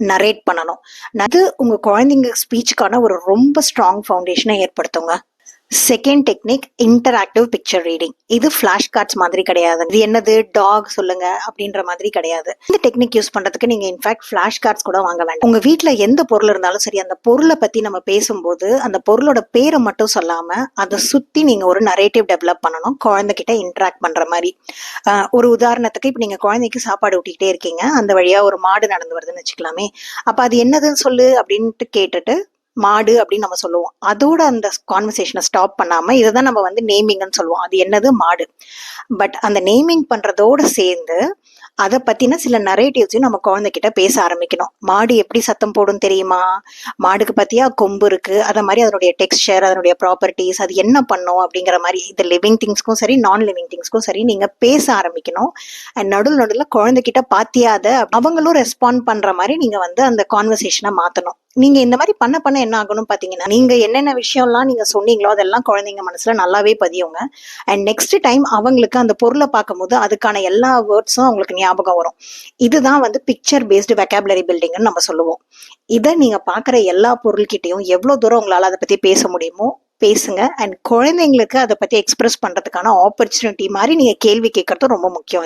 Narrate பண்ணணும். அது உங்க குழந்தைங்க ஸ்பீச்சுக்கான ஒரு ரொம்ப ஸ்ட்ராங் ஃபவுண்டேஷனை ஏற்படுத்துங்க. Second technique interactive picture reading. இது ஃபிளாஷ் கார்ட்ஸ் மாதிரி கிடையாது. இது என்னது டாக் சொல்லுங்க அப்படின்ற மாதிரி கிடையாது. இந்த டெக்னிக் யூஸ் பண்றதுக்கு நீங்க இன்ஃபேக்ட் ஃபிளாஷ் கார்ட்ஸ் கூட வாங்க வேண்டாம். உங்க வீட்ல எந்த பொருள் இருந்தாலும் சரி, அந்த பொருளை பத்தி நம்ம பேசும்போது அந்த பொருளோட பேரை மட்டும் சொல்லாம அதை சுத்தி நீங்க ஒரு நரேட்டிவ் டெவலப் பண்ணணும், குழந்தைகிட்ட இன்டராக்ட் பண்ற மாதிரி. ஒரு உதாரணத்துக்கு இப்ப நீங்க குழந்தைக்கு சாப்பாடு ஊட்டிக்கிட்டே இருக்கீங்க, அந்த வழியா ஒரு மாடு நடந்து வருதுன்னு வச்சுக்கலாமே. அப்ப அது என்னதுன்னு சொல்லு அப்படின்ட்டு கேட்டுட்டு மாடு அப்படின்னு நம்ம சொல்லுவோம். அதோட அந்த கான்வர்சேஷனை ஸ்டாப் பண்ணாம இதுதான் நம்ம வந்து நேமிங்னு சொல்லுவோம். அது என்னது மாடு. பட் அந்த நேமிங் பண்றதோட சேர்ந்து அதை பத்தின சில நரேட்டிவ்ஸையும் நம்ம குழந்தைகிட்ட பேச ஆரம்பிக்கணும். மாடு எப்படி சத்தம் போடும் தெரியுமா, மாடுக்கு பத்தியா கொம்பு இருக்கு, அத மாதிரி அதனுடைய டெக்ஸ்சர், அதனுடைய ப்ராப்பர்ட்டிஸ், அது என்ன பண்ணும் அப்படிங்கிற மாதிரி இது லிவிங் திங்ஸ்க்கும் சரி நான் லிவிங் திங்ஸ்க்கும் சரி நீங்க பேச ஆரம்பிக்கணும். அண்ட் நடுவில் குழந்தைகிட்ட பாத்தியா அதை அவங்களும் ரெஸ்பாண்ட் பண்ற மாதிரி நீங்க வந்து அந்த கான்வர்சேஷனை மாத்தணும். நீங்க இந்த மாதிரி பண்ண பண்ண என்ன ஆகணும் பாத்தீங்கன்னா, நீங்க என்னென்ன விஷயம்லாம் நீங்க சொன்னீங்களோ அதெல்லாம் குழந்தைங்க மனசுல நல்லாவே பதியுங்க. அண்ட் நெக்ஸ்ட் டைம் அவங்களுக்கு அந்த பொருளை பார்க்கும்போது அதுக்கான எல்லா வேர்ட்ஸும் அவங்களுக்கு ஞாபகம் வரும். இதுதான் வந்து பிக்சர் பேஸ்டு வெக்காபுலரி பில்டிங்னு நம்ம சொல்லுவோம். இதை நீங்க பாக்குற எல்லா பொருள்கிட்டையும் எவ்வளவு தூரம் உங்களால அதை பத்தி பேச முடியுமோ பேசுங்க. அண்ட் குழந்தைங்களுக்கு அதை பத்தி எக்ஸ்பிரஸ் பண்றதுக்கான ஆப்பர்ச்சுனிட்டி மாதிரி நீங்க கேள்வி கேட்கறது ரொம்ப முக்கியம்.